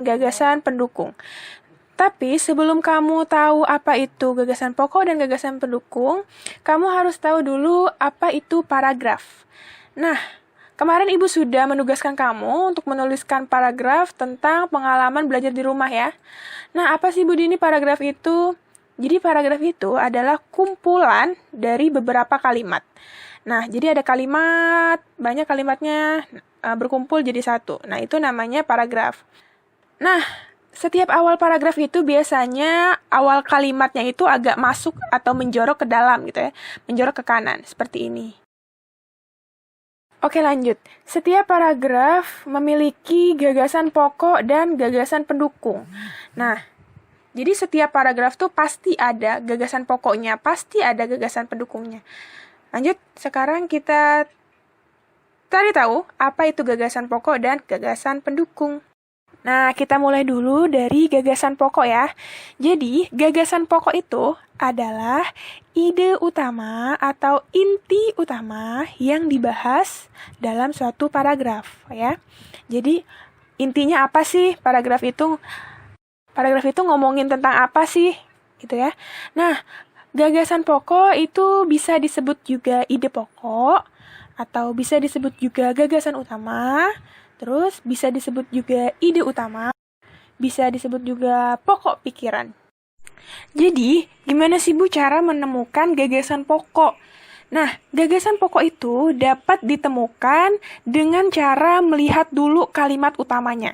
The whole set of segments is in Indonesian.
gagasan pendukung. Tapi sebelum kamu tahu apa itu gagasan pokok dan gagasan pendukung, kamu harus tahu dulu apa itu paragraf. Nah, kemarin Ibu sudah menugaskan kamu untuk menuliskan paragraf tentang pengalaman belajar di rumah ya. Nah, apa sih Bu Dini paragraf itu? Jadi paragraf itu adalah kumpulan dari beberapa kalimat. Nah, jadi ada kalimat, banyak kalimatnya berkumpul jadi satu. Nah, itu namanya paragraf. Nah, setiap awal paragraf itu biasanya awal kalimatnya itu agak masuk atau menjorok ke dalam gitu ya. Menjorok ke kanan, seperti ini. Oke lanjut, setiap paragraf memiliki gagasan pokok dan gagasan pendukung. Nah, jadi setiap paragraf tuh pasti ada gagasan pokoknya, pasti ada gagasan pendukungnya. Lanjut, sekarang kita cari tahu apa itu gagasan pokok dan gagasan pendukung. Nah, kita mulai dulu dari gagasan pokok ya. Jadi, gagasan pokok itu adalah ide utama atau inti utama yang dibahas dalam suatu paragraf ya. Jadi, intinya apa sih paragraf itu? Paragraf itu ngomongin tentang apa sih? Gitu ya. Nah, gagasan pokok itu bisa disebut juga ide pokok atau bisa disebut juga gagasan utama. Terus bisa disebut juga ide utama, bisa disebut juga pokok pikiran. Jadi, gimana sih Bu cara menemukan gagasan pokok? Nah, gagasan pokok itu dapat ditemukan dengan cara melihat dulu kalimat utamanya.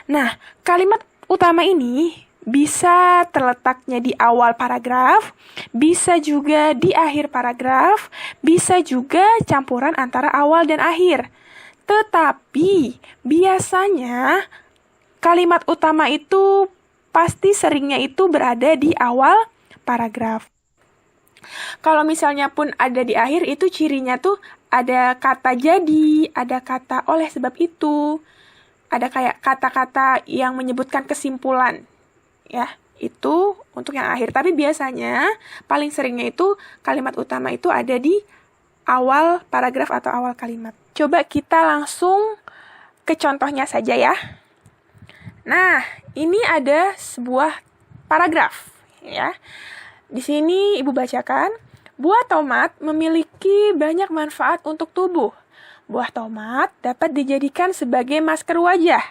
Nah, kalimat utama ini bisa terletaknya di awal paragraf, bisa juga di akhir paragraf, bisa juga campuran antara awal dan akhir. Tetapi, biasanya kalimat utama itu pasti seringnya itu berada di awal paragraf. Kalau misalnya pun ada di akhir, itu cirinya tuh ada kata jadi, ada kata oleh sebab itu, ada kayak kata-kata yang menyebutkan kesimpulan. Ya, itu untuk yang akhir. Tapi biasanya, paling seringnya itu kalimat utama itu ada di awal paragraf atau awal kalimat. Coba kita langsung ke contohnya saja ya. Nah, ini ada sebuah paragraf ya. Di sini Ibu bacakan, buah tomat memiliki banyak manfaat untuk tubuh. Buah tomat dapat dijadikan sebagai masker wajah.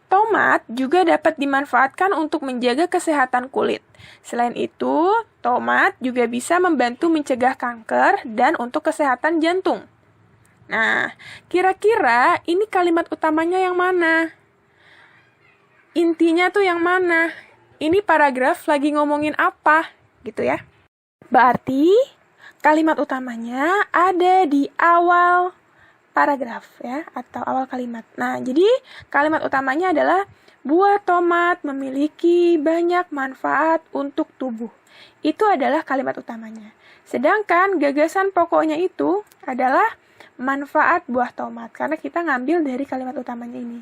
Tomat juga dapat dimanfaatkan untuk menjaga kesehatan kulit. Selain itu, tomat juga bisa membantu mencegah kanker dan untuk kesehatan jantung. Nah, kira-kira ini kalimat utamanya yang mana? Intinya tuh yang mana? Ini paragraf lagi ngomongin apa? Gitu ya. Berarti kalimat utamanya ada di awal paragraf ya, atau awal kalimat. Nah, jadi kalimat utamanya adalah buah tomat memiliki banyak manfaat untuk tubuh. Itu adalah kalimat utamanya. Sedangkan gagasan pokoknya itu adalah manfaat buah tomat, karena kita ngambil dari kalimat utamanya ini.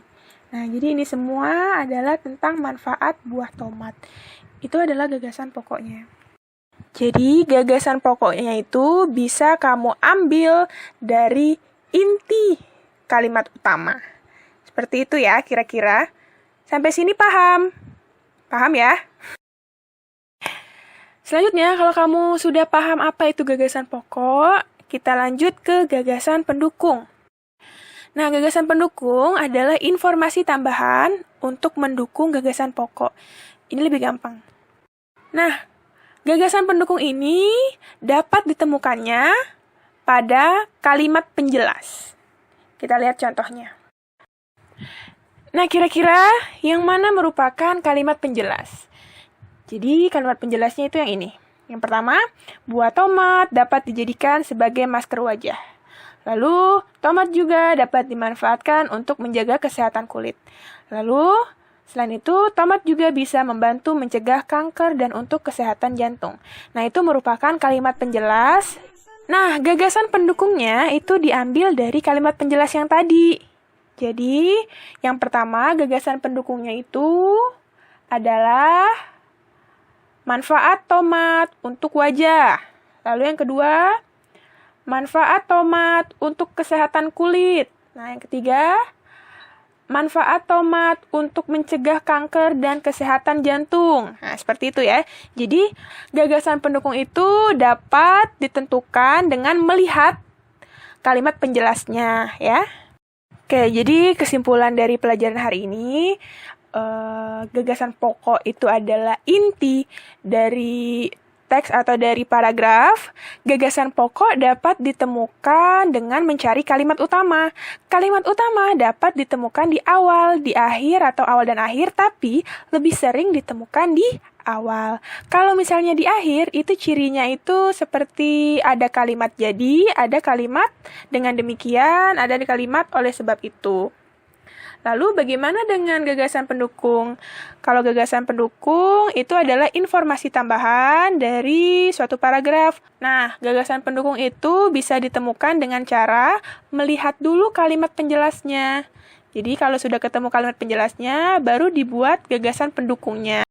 Nah, jadi ini semua adalah tentang manfaat buah tomat. Itu adalah gagasan pokoknya. Jadi, gagasan pokoknya itu bisa kamu ambil dari inti kalimat utama. Seperti itu ya, kira-kira. Sampai sini paham? Paham ya? Selanjutnya, kalau kamu sudah paham apa itu gagasan pokok, kita lanjut ke gagasan pendukung. Nah, gagasan pendukung adalah informasi tambahan untuk mendukung gagasan pokok. Ini lebih gampang. Nah, gagasan pendukung ini dapat ditemukannya pada kalimat penjelas. Kita lihat contohnya. Nah, kira-kira yang mana merupakan kalimat penjelas? Jadi, kalimat penjelasnya itu yang ini. Yang pertama, buah tomat dapat dijadikan sebagai masker wajah. Lalu, tomat juga dapat dimanfaatkan untuk menjaga kesehatan kulit. Lalu, selain itu, tomat juga bisa membantu mencegah kanker dan untuk kesehatan jantung. Nah, itu merupakan kalimat penjelas. Nah, gagasan pendukungnya itu diambil dari kalimat penjelas yang tadi. Jadi, yang pertama, gagasan pendukungnya itu adalah manfaat tomat untuk wajah. Lalu yang kedua, manfaat tomat untuk kesehatan kulit. Nah, yang ketiga, manfaat tomat untuk mencegah kanker dan kesehatan jantung. Nah, seperti itu ya. Jadi, gagasan pendukung itu dapat ditentukan dengan melihat kalimat penjelasnya ya. Oke, jadi kesimpulan dari pelajaran hari ini, gagasan pokok itu adalah inti dari teks atau dari paragraf. Gagasan pokok dapat ditemukan dengan mencari kalimat utama. Kalimat utama dapat ditemukan di awal, di akhir, atau awal dan akhir, tapi lebih sering ditemukan di awal. Kalau misalnya di akhir, itu cirinya itu seperti ada kalimat jadi, ada kalimat dengan demikian, ada kalimat oleh sebab itu. Lalu bagaimana dengan gagasan pendukung? Kalau gagasan pendukung itu adalah informasi tambahan dari suatu paragraf. Nah, gagasan pendukung itu bisa ditemukan dengan cara melihat dulu kalimat penjelasnya. Jadi kalau sudah ketemu kalimat penjelasnya, baru dibuat gagasan pendukungnya.